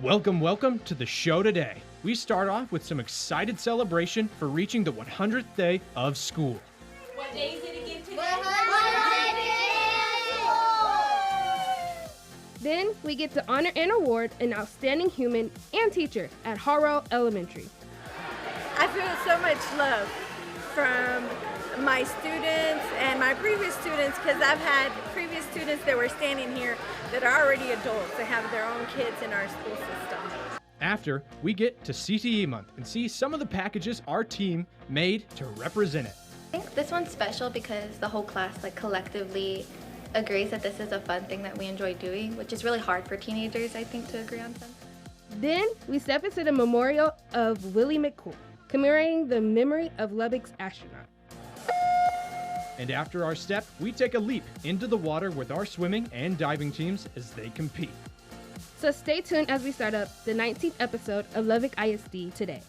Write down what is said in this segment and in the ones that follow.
Welcome to the show today. We start off with some excited celebration for reaching the 100th day of school. What day is it again today? 100! Then we get to honor and award an outstanding human and teacher at Harwell Elementary. I feel so much love from my students and my previous students, because I've had previous students that were standing here that are already adults that have their own kids in our school system. After, we get to CTE month and see some of the packages our team made to represent it. I think this one's special because the whole class collectively agrees that this is a fun thing that we enjoy doing, which is really hard for teenagers, I think, to agree on something. Then we step into the memorial of Willie McCool, commemorating the memory of Lubbock's astronaut. And after our step, we take a leap into the water with our swimming and diving teams as they compete. So stay tuned as we start up the 19th episode of Lubbock ISD today.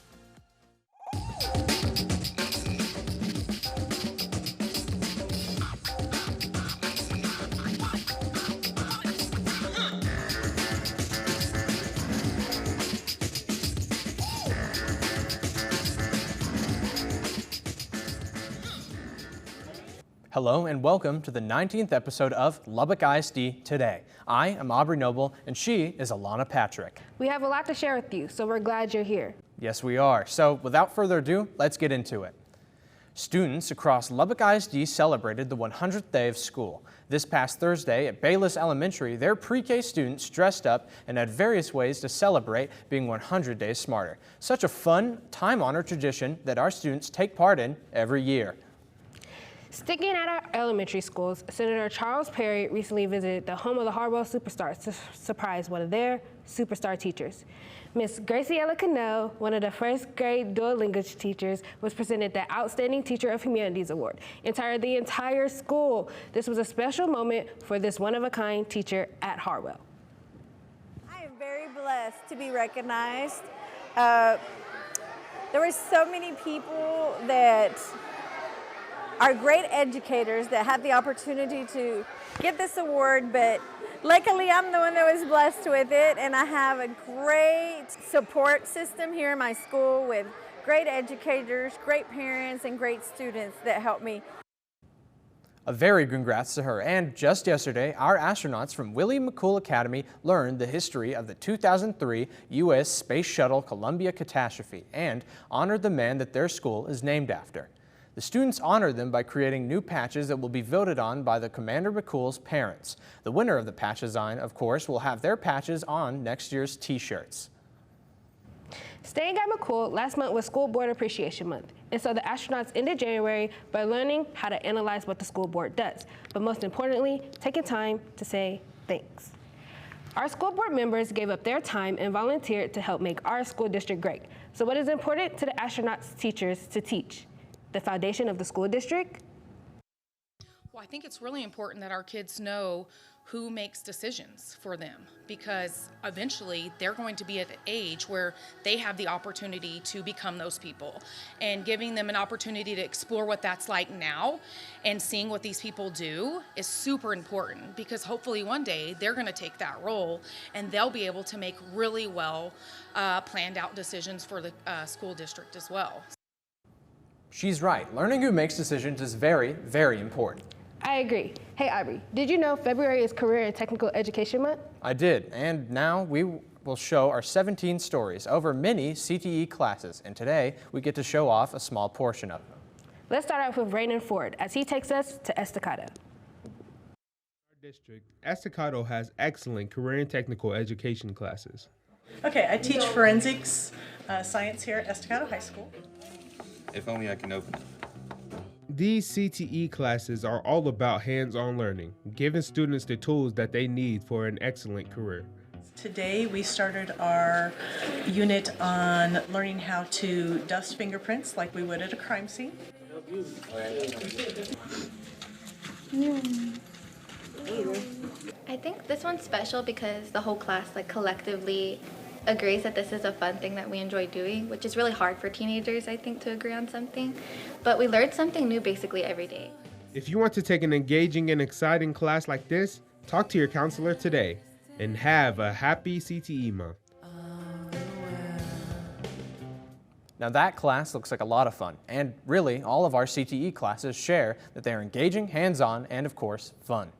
Hello and welcome to the 19th episode of Lubbock ISD Today. I am Aubrey Noble and she is Alana Patrick. We have a lot to share with you, so we're glad you're here. Yes, we are. So without further ado, let's get into it. Students across Lubbock ISD celebrated the 100th day of school. This past Thursday at Bayless Elementary, their pre-K students dressed up and had various ways to celebrate being 100 days smarter. Such a fun, time-honored tradition that our students take part in every year. Sticking at our elementary schools, Senator Charles Perry recently visited the home of the Harwell Superstars to surprise one of their superstar teachers. Miss Graciela Cano, one of the first grade dual language teachers, was presented the Outstanding Teacher of Humanities Award. The entire school. This was a special moment for this one-of-a-kind teacher at Harwell. I am very blessed to be recognized. There were so many people that are great educators that had the opportunity to get this award, but luckily I'm the one that was blessed with it, and I have a great support system here in my school with great educators, great parents, and great students that help me. A very congrats to her. And just yesterday, our astronauts from Willie McCool Academy learned the history of the 2003 U.S. Space Shuttle Columbia catastrophe and honored the man that their school is named after. The students honored them by creating new patches that will be voted on by the Commander McCool's parents. The winner of the patch design, of course, will have their patches on next year's t-shirts. Staying at McCool, last month was School Board Appreciation Month, and so the astronauts ended January by learning how to analyze what the school board does, but most importantly, taking time to say thanks. Our school board members gave up their time and volunteered to help make our school district great. So what is important to the astronauts' teachers to teach? The foundation of the school district? Well, I think it's really important that our kids know who makes decisions for them, because eventually they're going to be at an age where they have the opportunity to become those people, and giving them an opportunity to explore what that's like now and seeing what these people do is super important, because hopefully one day they're going to take that role and they'll be able to make really well planned out decisions for the school district as well. She's right. Learning who makes decisions is very, very important. I agree. Hey, Aubrey, did you know February is Career and Technical Education Month? I did, and now we will show our 17 stories over many CTE classes, and today we get to show off a small portion of them. Let's start off with Raymond Ford as he takes us to Estacado. Our district, Estacado, has excellent career and technical education classes. Okay, I teach forensics science here at Estacado High School. If only I can open it. These CTE classes are all about hands-on learning, giving students the tools that they need for an excellent career. Today we started our unit on learning how to dust fingerprints like we would at a crime scene. I think this one's special because the whole class collectively agrees that this is a fun thing that we enjoy doing, which is really hard for teenagers, I think, to agree on something. But we learn something new basically every day. If you want to take an engaging and exciting class like this, talk to your counselor today and have a happy CTE month. Now that class looks like a lot of fun, and really all of our CTE classes share that they are engaging, hands-on, and of course, fun.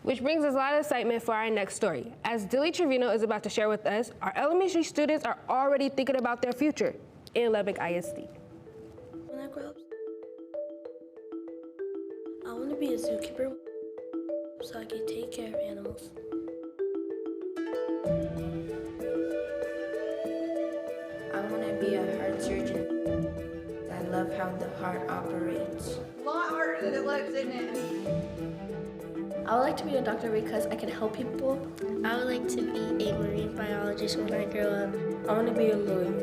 Which brings us a lot of excitement for our next story. As Dilly Trevino is about to share with us, our elementary students are already thinking about their future in Lubbock ISD. When I grow up, I want to be a zookeeper so I can take care of animals. I want to be a heart surgeon. I love how the heart operates. A lot harder than it looks, isn't it? I would like to be a doctor because I can help people. I would like to be a marine biologist when I grow up. I want to be a lawyer.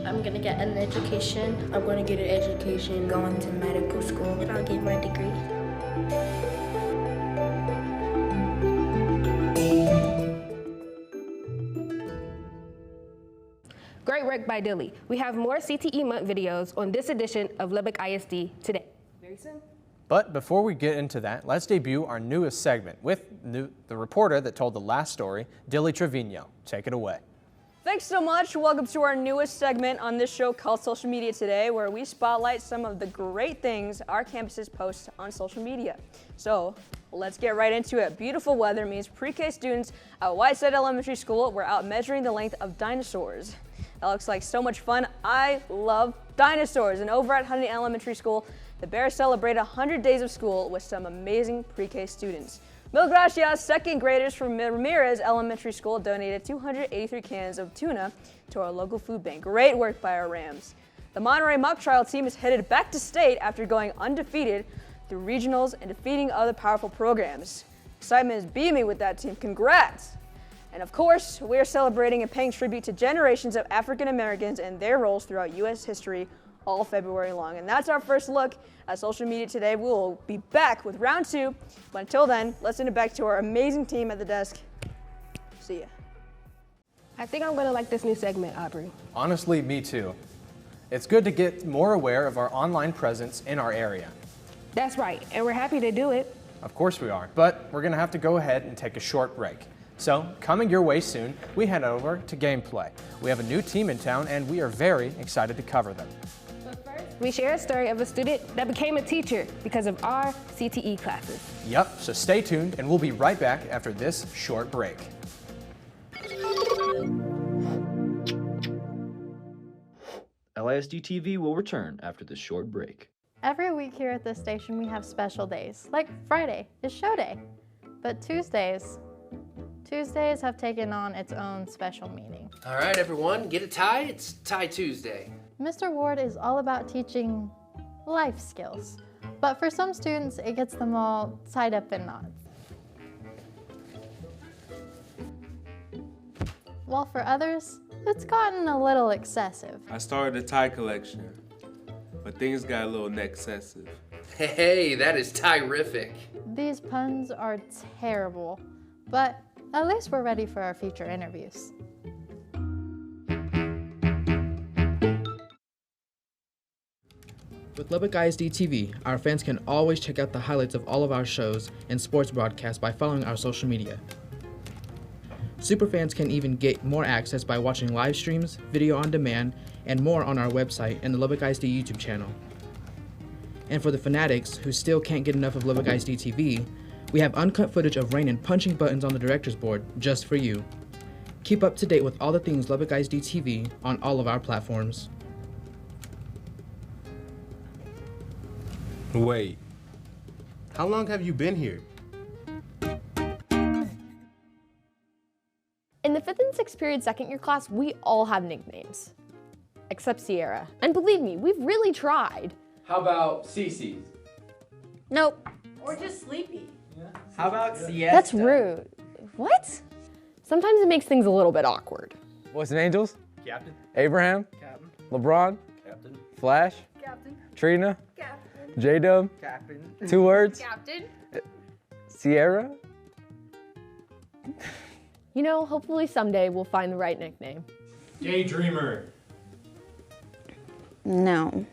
I'm going to get an education. I'm going to get an education, going to medical school, And I'll get my degree. Great work by Dilly. We have more CTE month videos on this edition of Lubbock ISD today. Very soon. But before we get into that, let's debut our newest segment with the reporter that told the last story, Dilly Trevino. Take it away. Thanks so much. Welcome to our newest segment on this show called Social Media Today, where we spotlight some of the great things our campuses post on social media. So let's get right into it. Beautiful weather means pre-K students at Whiteside Elementary School were out measuring the length of dinosaurs. That looks like so much fun. I love dinosaurs. And over at Huntington Elementary School, the Bears celebrated 100 days of school with some amazing pre-K students. Mil Gracias second graders from Ramirez Elementary School donated 283 cans of tuna to our local food bank. Great work by our Rams. The Monterey mock trial team is headed back to state after going undefeated through regionals and defeating other powerful programs. Excitement is beaming with that team. Congrats! And of course, we are celebrating and paying tribute to generations of African Americans and their roles throughout U.S. history all February long. And that's our first look at Social Media Today. We will be back with round 2. But until then, let's send it back to our amazing team at the desk. See ya. I think I'm going to like this new segment, Aubrey. Honestly, me too. It's good to get more aware of our online presence in our area. That's right, and we're happy to do it. Of course we are, but we're going to have to go ahead and take a short break. So, coming your way soon, we head over to Gameplay. We have a new team in town, and we are very excited to cover them. We share a story of a student that became a teacher because of our CTE classes. Yep, so stay tuned, and we'll be right back after this short break. LISD TV will return after this short break. Every week here at this station we have special days, like Friday is show day. But Tuesdays have taken on its own special meaning. All right, everyone, get a tie. It's Tie Tuesday. Mr. Ward is all about teaching life skills, but for some students, it gets them all tied up in knots. While for others, it's gotten a little excessive. I started a tie collection, but things got a little excessive. Hey, that is terrific. These puns are terrible, but at least we're ready for our future interviews. With Lubbock ISD TV, our fans can always check out the highlights of all of our shows and sports broadcasts by following our social media. Superfans can even get more access by watching live streams, video on demand, and more on our website and the Lubbock ISD YouTube channel. And for the fanatics who still can't get enough of Lubbock ISD TV, we have uncut footage of Rainin punching buttons on the director's board just for you. Keep up to date with all the things Lubbock ISD TV on all of our platforms. Wait, how long have you been here? In the 5th and 6th period second year class, we all have nicknames. Except Sierra. And believe me, we've really tried. How about Cece's? Nope. Or just sleepy. How about Siesta? That's rude. What? Sometimes it makes things a little bit awkward. Boys and Angels? Captain. Abraham? Captain. LeBron? Captain. Flash? Captain. Trina? Captain. J-Dub? Captain. 2 words? Captain. Sierra? You know, hopefully someday we'll find the right nickname. Daydreamer. No.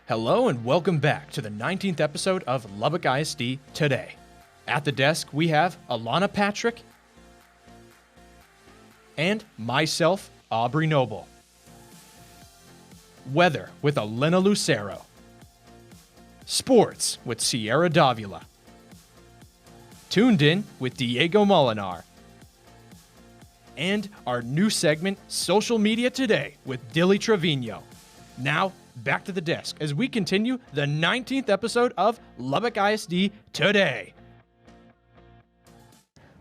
Hello and welcome back to the 19th episode of Lubbock ISD Today. At the desk, we have Alana Patrick and myself, Aubrey Noble. Weather with Elena Lucero. Sports with Sierra Davila. Tuned in with Diego Molinar. And our new segment, Social Media Today, with Dilly Trevino. Now, back to the desk as we continue the 19th episode of Lubbock ISD Today.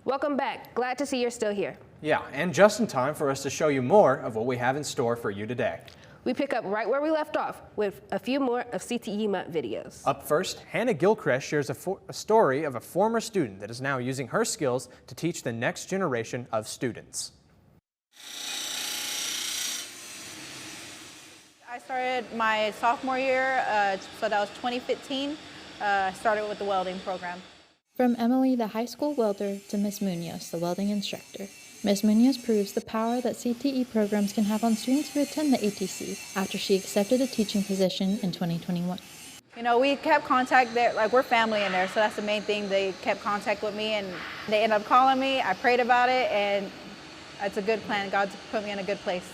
Welcome back. Glad to see you're still here. Yeah, and just in time for us to show you more of what we have in store for you today. We pick up right where we left off with a few more of CTE month videos. Up first, Hannah Gilchrist shares a story of a former student that is now using her skills to teach the next generation of students. I started my sophomore year, so that was 2015. I started with the welding program. From Emily, the high school welder, to Miss Munoz, the welding instructor, Ms. Munoz proves the power that CTE programs can have on students who attend the ATC after she accepted a teaching position in 2021. You know, we kept contact there, like we're family in there, so that's the main thing. They kept contact with me and they ended up calling me. I prayed about it and it's a good plan. God's put me in a good place.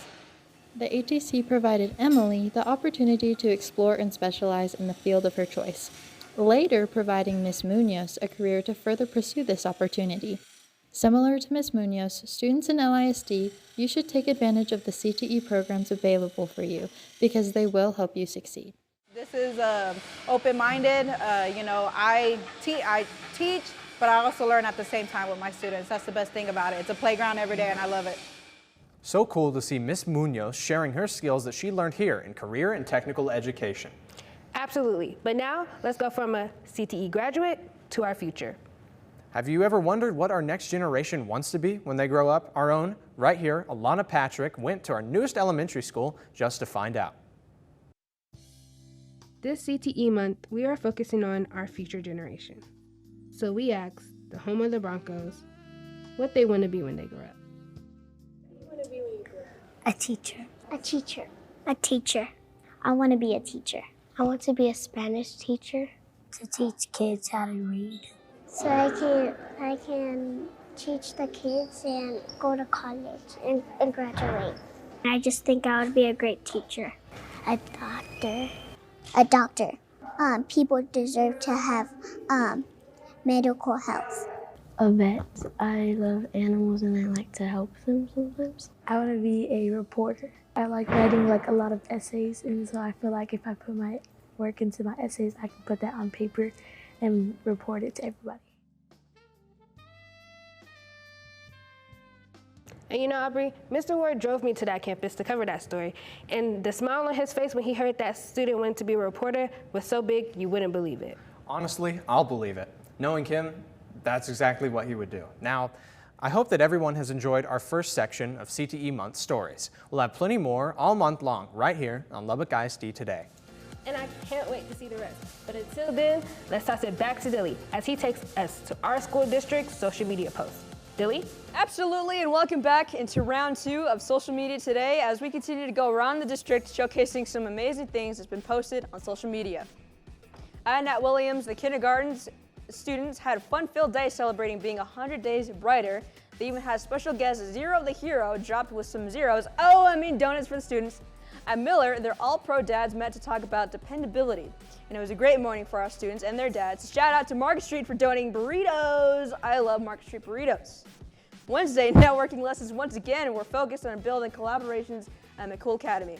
The ATC provided Emily the opportunity to explore and specialize in the field of her choice, later providing Ms. Munoz a career to further pursue this opportunity. Similar to Ms. Munoz, students in LISD, you should take advantage of the CTE programs available for you because they will help you succeed. This is open-minded. You know, I teach, but I also learn at the same time with my students. That's the best thing about it. It's a playground every day and I love it. So cool to see Ms. Munoz sharing her skills that she learned here in career and technical education. Absolutely. But now, let's go from a CTE graduate to our future. Have you ever wondered what our next generation wants to be when they grow up? Our own, right here, Alana Patrick went to our newest elementary school just to find out. This CTE month, we are focusing on our future generation. So we asked the home of the Broncos what they want to be when they grow up. A teacher. A teacher. A teacher. I want to be a teacher. I want to be a Spanish teacher. To teach kids how to read. So I can teach the kids and go to college and graduate. I just think I would be a great teacher. A doctor. A doctor. People deserve to have medical health. A vet. I love animals and I like to help them sometimes. I want to be a reporter. I like writing like a lot of essays, and so I feel like if I put my work into my essays, I can put that on paper and report it to everybody. And you know, Aubrey, Mr. Ward drove me to that campus to cover that story. And the smile on his face when he heard that student wanted to be a reporter was so big, you wouldn't believe it. Honestly, I'll believe it. Knowing him, that's exactly what he would do. Now, I hope that everyone has enjoyed our first section of CTE Month stories. We'll have plenty more all month long right here on Lubbock ISD Today. And I can't wait to see the rest. But until then, let's toss it back to Dilly as he takes us to our school district's social media posts. Dilly? Absolutely, and welcome back into round 2 of Social Media Today as we continue to go around the district showcasing some amazing things that's been posted on social media. At Nat Williams, the kindergarten students had a fun-filled day celebrating being 100 days brighter. They even had special guest Zero the Hero dropped with some zeros. Donuts for the students. At Miller, their all-pro dads met to talk about dependability. And it was a great morning for our students and their dads. Shout out to Market Street for donating burritos. I love Market Street burritos. Wednesday, networking lessons once again were focused on building collaborations at McCool Academy.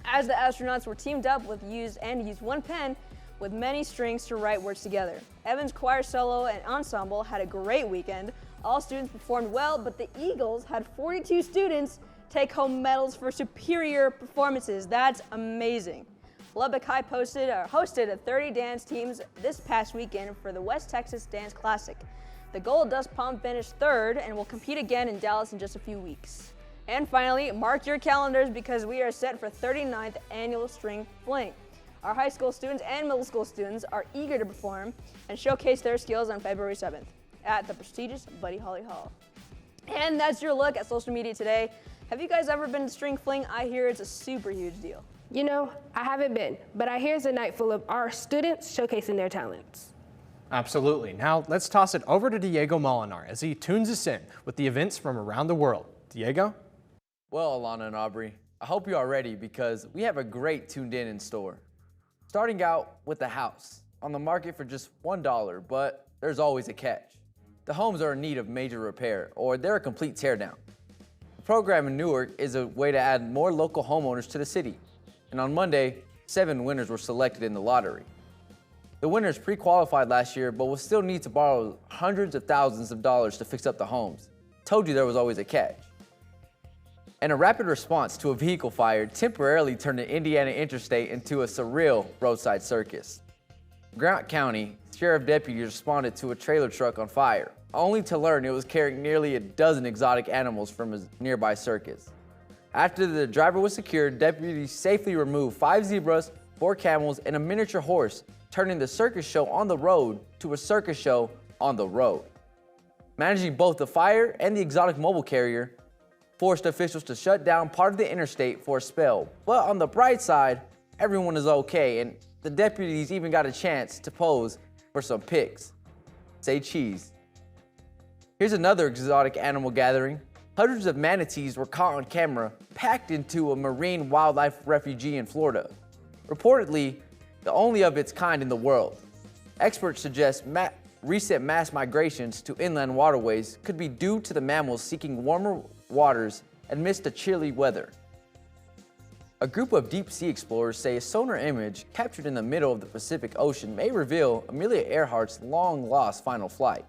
As the astronauts were teamed up with used one pen with many strings to write words together. Evan's choir solo and ensemble had a great weekend. All students performed well, but the Eagles had 42 students take home medals for superior performances. That's amazing. Lubbock High hosted 30 dance teams this past weekend for the West Texas Dance Classic. The Gold Dust Palm finished 3rd and will compete again in Dallas in just a few weeks. And finally, mark your calendars because we are set for 39th annual String Fling. Our high school students and middle school students are eager to perform and showcase their skills on February 7th at the prestigious Buddy Holly Hall. And that's your look at social media today. Have you guys ever been to String Fling? I hear it's a super huge deal. You know, I haven't been, but I hear it's a night full of our students showcasing their talents. Absolutely. Now let's toss it over to Diego Molinar as he tunes us in with the events from around the world. Diego? Well, Alana and Aubrey, I hope you are ready because we have a great tuned in store. Starting out with the house, on the market for just $1, but there's always a catch. The homes are in need of major repair or they're a complete teardown. The program in Newark is a way to add more local homeowners to the city. And on Monday, 7 winners were selected in the lottery. The winners pre-qualified last year, but will still need to borrow hundreds of thousands of dollars to fix up the homes. Told you there was always a catch. And a rapid response to a vehicle fire temporarily turned the Indiana Interstate into a surreal roadside circus. Grant County Sheriff deputies responded to a trailer truck on fire, only to learn it was carrying nearly a dozen exotic animals from a nearby circus. After the driver was secured, deputies safely removed 5 zebras, 4 camels, and a miniature horse, turning the circus show on the road to a circus show on the road. Managing both the fire and the exotic mobile carrier forced officials to shut down part of the interstate for a spell. But on the bright side, everyone is okay, and the deputies even got a chance to pose for some pics. Say cheese. Here's another exotic animal gathering. Hundreds of manatees were caught on camera packed into a marine wildlife refuge in Florida. Reportedly, the only of its kind in the world. Experts suggest recent mass migrations to inland waterways could be due to the mammals seeking warmer waters amidst the chilly weather. A group of deep-sea explorers say a sonar image captured in the middle of the Pacific Ocean may reveal Amelia Earhart's long-lost final flight.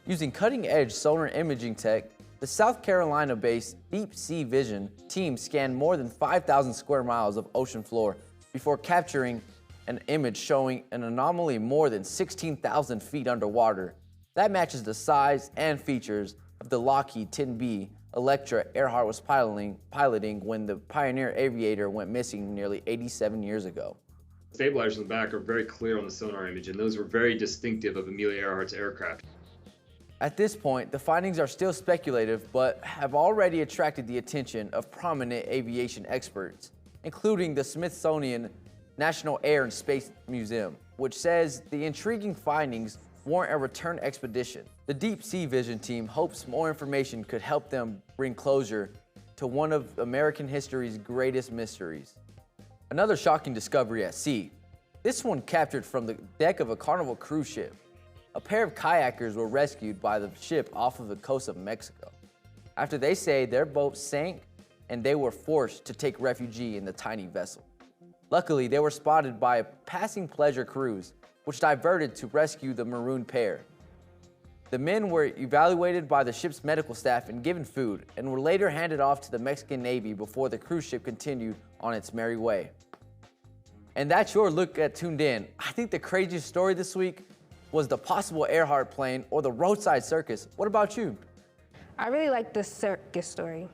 Using cutting-edge sonar imaging tech, the South Carolina-based Deep Sea Vision team scanned more than 5,000 square miles of ocean floor before capturing an image showing an anomaly more than 16,000 feet underwater. That matches the size and features of the Lockheed 10B Electra Earhart was piloting when the Pioneer Aviator went missing nearly 87 years ago. Stabilizers in the back are very clear on the sonar image, and those were very distinctive of Amelia Earhart's aircraft. At this point, the findings are still speculative, but have already attracted the attention of prominent aviation experts, including the Smithsonian National Air and Space Museum, which says the intriguing findings warrant a return expedition. The Deep Sea Vision team hopes more information could help them bring closure to one of American history's greatest mysteries. Another shocking discovery at sea. This one captured from the deck of a Carnival cruise ship. A pair of kayakers were rescued by the ship off of the coast of Mexico. After they say their boat sank and they were forced to take refuge in the tiny vessel. Luckily, they were spotted by a passing pleasure cruise, which diverted to rescue the marooned pair. The men were evaluated by the ship's medical staff and given food, and were later handed off to the Mexican Navy before the cruise ship continued on its merry way. And that's your look at Tuned In. I think the craziest story this week was the possible Earhart plane or the roadside circus. What about you? I really like the circus story.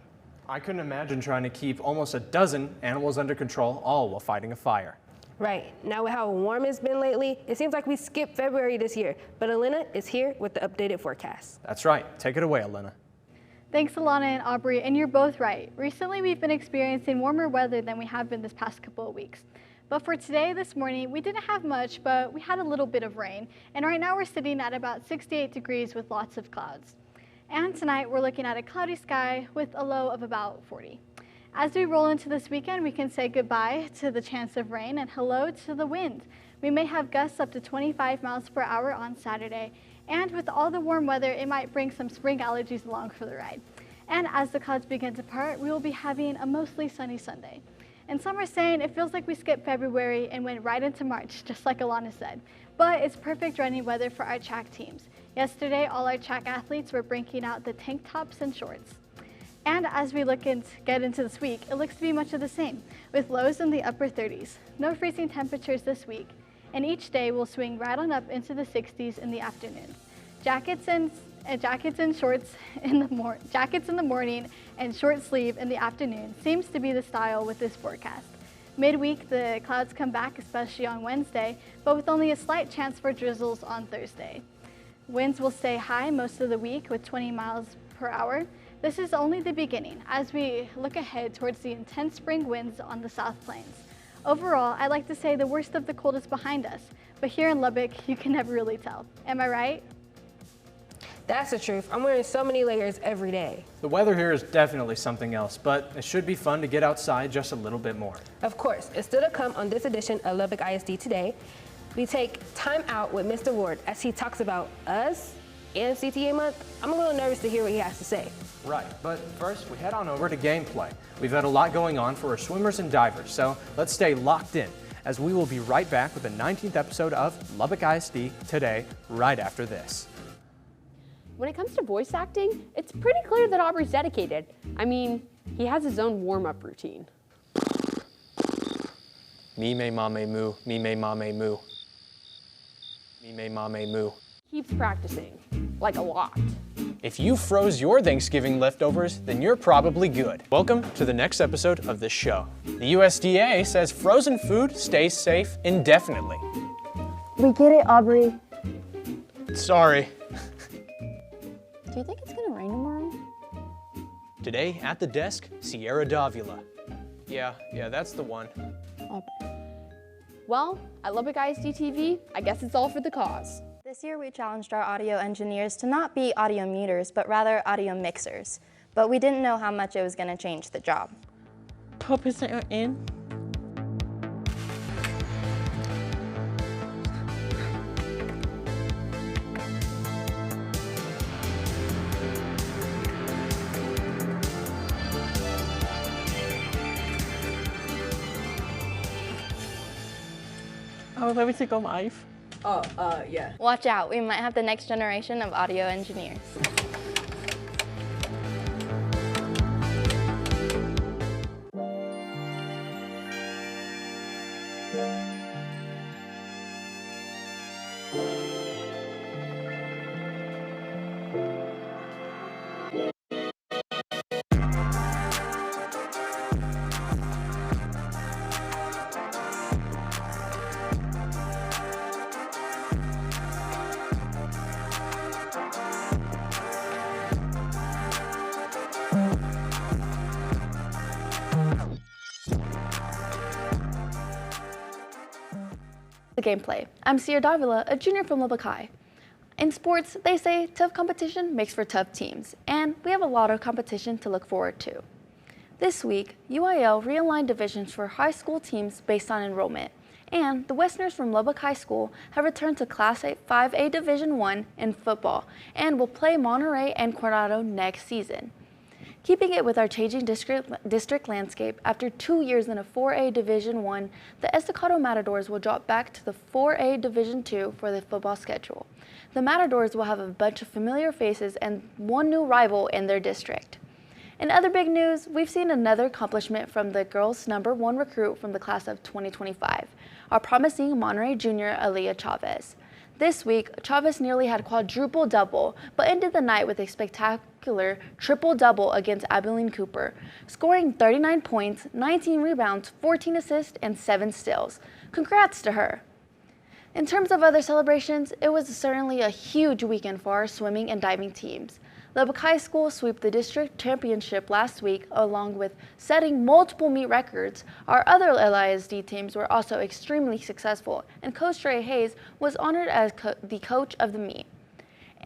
I couldn't imagine trying to keep almost a dozen animals under control, all while fighting a fire. Right. Now with how warm it's been lately, it seems like we skipped February this year. But Elena is here with the updated forecast. That's right. Take it away, Elena. Thanks, Alana and Aubrey, and you're both right. Recently, we've been experiencing warmer weather than we have been this past couple of weeks. But for today, this morning, we didn't have much, but we had a little bit of rain. And right now we're sitting at about 68 degrees with lots of clouds. And tonight, we're looking at a cloudy sky with a low of about 40. As we roll into this weekend, we can say goodbye to the chance of rain and hello to the wind. We may have gusts up to 25 miles per hour on Saturday, and with all the warm weather, it might bring some spring allergies along for the ride. And as the clouds begin to part, we will be having a mostly sunny Sunday. And some are saying it feels like we skipped February and went right into March, just like Alana said. But it's perfect running weather for our track teams. Yesterday, all our track athletes were breaking out the tank tops and shorts. And as we get into this week, it looks to be much of the same, with lows in the upper 30s. No freezing temperatures this week, and each day will swing right on up into the 60s in the afternoon. Jackets in the morning and short sleeve in the afternoon seems to be the style with this forecast. Midweek, the clouds come back, especially on Wednesday, but with only a slight chance for drizzles on Thursday. Winds will stay high most of the week with 20 miles per hour. This is only the beginning as we look ahead towards the intense spring winds on the South Plains. Overall, I like to say the worst of the cold is behind us, but here in Lubbock, you can never really tell. Am I right? That's the truth. I'm wearing so many layers every day. The weather here is definitely something else, but it should be fun to get outside just a little bit more. Of course, it's still to come on this edition of Lubbock ISD Today. We take time out with Mr. Ward as he talks about us and CTA month. I'm a little nervous to hear what he has to say. Right, but first we head on over to gameplay. We've had a lot going on for our swimmers and divers, so let's stay locked in as we will be right back with the 19th episode of Lubbock ISD Today right after this. When it comes to voice acting, it's pretty clear that Aubrey's dedicated. I mean, he has his own warm-up routine. Me me mame moo, me me mame moo. Me me mame moo. Keeps practicing, like a lot. If you froze your Thanksgiving leftovers, then you're probably good. Welcome to the next episode of this show. The USDA says frozen food stays safe indefinitely. We get it, Aubrey. Sorry. Do you think it's gonna rain tomorrow? Today at the desk, Sierra Davila. Yeah, that's the one. Well, at Lubbock ISD TV, I guess it's all for the cause. This year we challenged our audio engineers to not be audio meters, but rather audio mixers. But we didn't know how much it was going to change the job. 12% in. Oh, let me take go live. Yeah. Watch out, we might have the next generation of audio engineers. The gameplay. I'm Sierra Davila, a junior from Lubbock High. In sports, they say tough competition makes for tough teams, and we have a lot of competition to look forward to. This week, UIL realigned divisions for high school teams based on enrollment, and the Westerners from Lubbock High School have returned to Class 5A Division I in football and will play Monterey and Coronado next season. Keeping it with our changing district landscape, after 2 years in a 4A Division I, the Estacado Matadors will drop back to the 4A Division II for the football schedule. The Matadors will have a bunch of familiar faces and one new rival in their district. In other big news, we've seen another accomplishment from the girls' #1 recruit from the class of 2025, our promising Monterey junior Aaliyah Chavez. This week, Chavez nearly had quadruple-double, but ended the night with a spectacular triple-double against Abilene Cooper, scoring 39 points, 19 rebounds, 14 assists, and 7 steals. Congrats to her! In terms of other celebrations, it was certainly a huge weekend for our swimming and diving teams. Lubbock High School swept the district championship last week, along with setting multiple meet records. Our other LISD teams were also extremely successful, and Coach Trey Hayes was honored as the coach of the meet.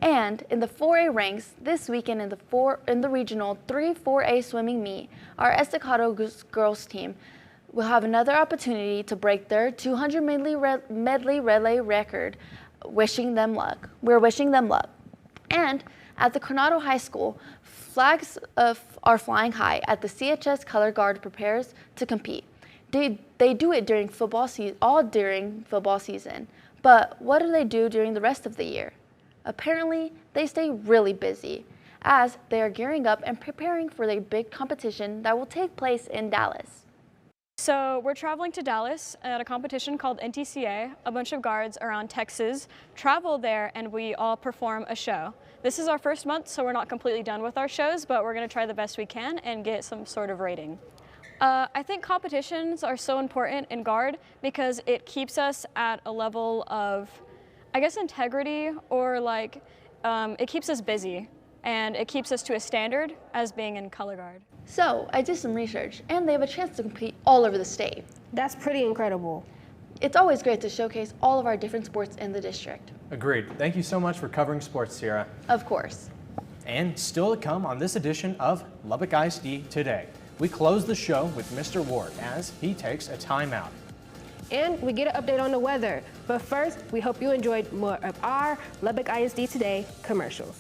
And in the 4A ranks, this weekend in the regional 3-4A swimming meet, our Estacado girls team will have another opportunity to break their 200 medley relay record. We're wishing them luck. And at the Coronado High School, flags are flying high as the CHS Color Guard prepares to compete. They do it during football season, all during football season. But what do they do during the rest of the year? Apparently, they stay really busy as they are gearing up and preparing for the big competition that will take place in Dallas. So we're traveling to Dallas at a competition called NTCA. A bunch of guards around Texas travel there and we all perform a show. This is our first month, so we're not completely done with our shows, but we're gonna try the best we can and get some sort of rating. I think competitions are so important in guard because it keeps us at a level of, I guess, integrity, or like, it keeps us busy. and it keeps us to a standard as being in color guard. So I did some research, and they have a chance to compete all over the state. That's pretty incredible. It's always great to showcase all of our different sports in the district. Agreed. Thank you so much for covering sports, Sierra. Of course. And still to come on this edition of Lubbock ISD Today. We close the show with Mr. Ward as he takes a timeout. And we get an update on the weather. But first, we hope you enjoyed more of our Lubbock ISD Today commercials.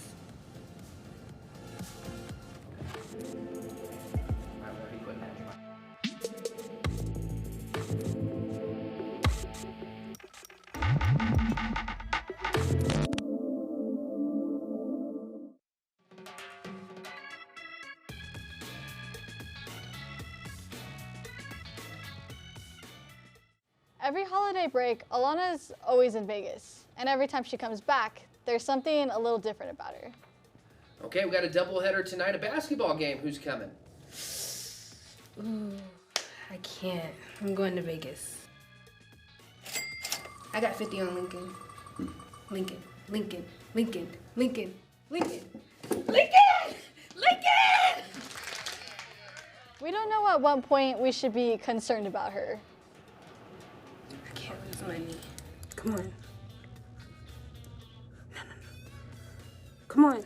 Every holiday break, Alana's always in Vegas. And every time she comes back, there's something a little different about her. Okay, we got a doubleheader tonight, a basketball game. Who's coming? Ooh, I can't. I'm going to Vegas. I got 50 on Lincoln. Lincoln, Lincoln, Lincoln, Lincoln, Lincoln, Lincoln, Lincoln! We don't know at what point we should be concerned about her. I can't lose money. Come on. No. Come on.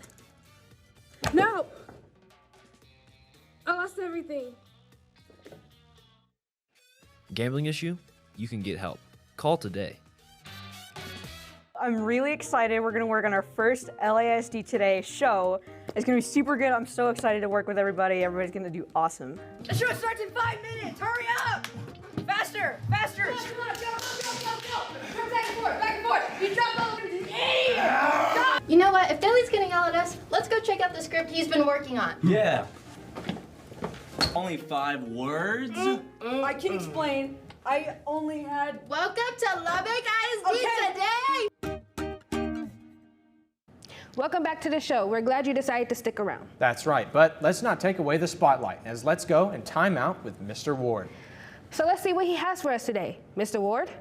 No! I lost everything. Gambling issue? You can get help. Call today. I'm really excited. We're gonna work on our first LASD Today show. It's gonna be super good. I'm so excited to work with everybody. Everybody's gonna do awesome. The show starts in 5 minutes. Hurry up! Faster, faster! Come on, go! Turn back and forth. You dropped all over the idiot! You know what? If Deli's gonna yell at us, let's go check out the script he's been working on. Yeah. Only 5 words? I can explain. I only had... Welcome to Lubbock ISD Today! Welcome back to the show. We're glad you decided to stick around. That's right, but let's not take away the spotlight as let's go and time out with Mr. Ward. So let's see what he has for us today. Mr. Ward?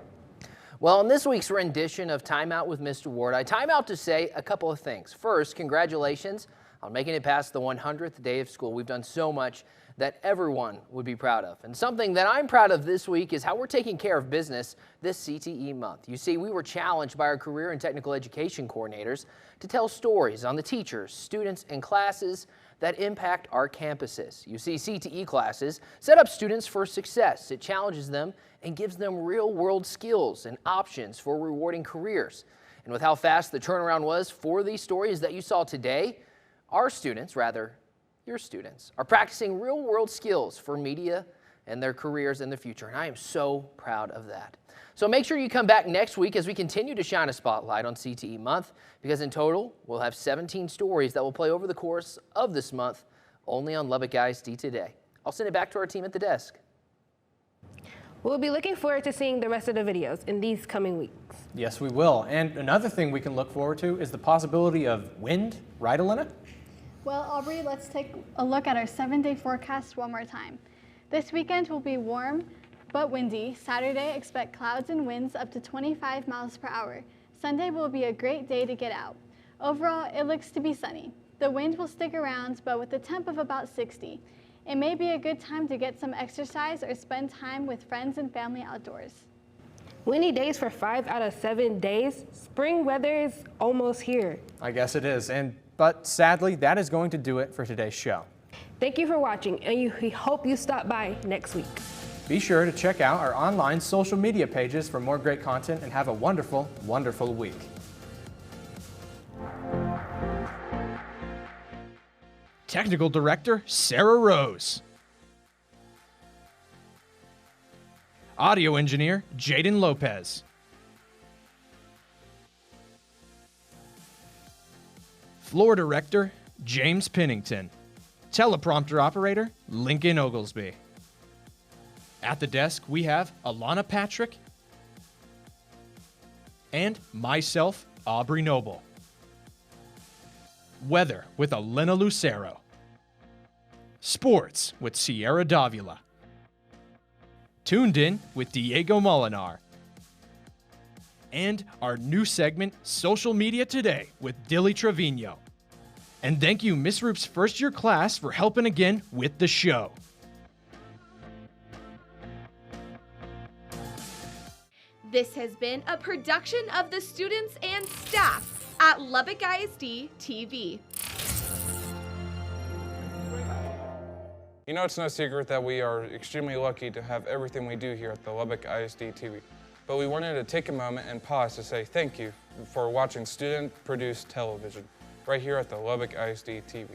Well, in this week's rendition of Time Out with Mr. Ward, I time out to say a couple of things. First, congratulations on making it past the 100th day of school. We've done so much that everyone would be proud of. And something that I'm proud of this week is how we're taking care of business this CTE month. You see, we were challenged by our career and technical education coordinators to tell stories on the teachers, students, and classes that impact our campuses. You see, CTE classes set up students for success. It challenges them and gives them real-world skills and options for rewarding careers. And with how fast the turnaround was for these stories that you saw today, our students, your students, are practicing real-world skills for media and their careers in the future, and I am so proud of that. So make sure you come back next week as we continue to shine a spotlight on CTE month, because in total, we'll have 17 stories that will play over the course of this month, only on Lubbock ISD Today. I'll send it back to our team at the desk. We'll be looking forward to seeing the rest of the videos in these coming weeks. Yes, we will. And another thing we can look forward to is the possibility of wind, right, Elena? Well, Aubrey, let's take a look at our 7-day forecast one more time. This weekend will be warm but windy. Saturday, expect clouds and winds up to 25 miles per hour. Sunday will be a great day to get out. Overall, it looks to be sunny. The wind will stick around, but with a temp of about 60. It may be a good time to get some exercise or spend time with friends and family outdoors. Windy days for 5 out of 7 days. Spring weather is almost here. I guess it is, but sadly, that is going to do it for today's show. Thank you for watching, and we hope you stop by next week. Be sure to check out our online social media pages for more great content and have a wonderful, wonderful week. Technical Director, Sarah Rose. Audio Engineer, Jaden Lopez. Floor Director, James Pennington. Teleprompter Operator, Lincoln Oglesby. At the desk, we have Alana Patrick and myself, Aubrey Noble. Weather with Elena Lucero. Sports with Sierra Davila. Tuned in with Diego Molinar. And our new segment, Social Media Today with Dilly Trevino. And thank you, Miss Roop's first year class, for helping again with the show. This has been a production of the students and staff at Lubbock ISD TV. You know, it's no secret that we are extremely lucky to have everything we do here at the Lubbock ISD TV. But we wanted to take a moment and pause to say thank you for watching student-produced television right here at the Lubbock ISD TV.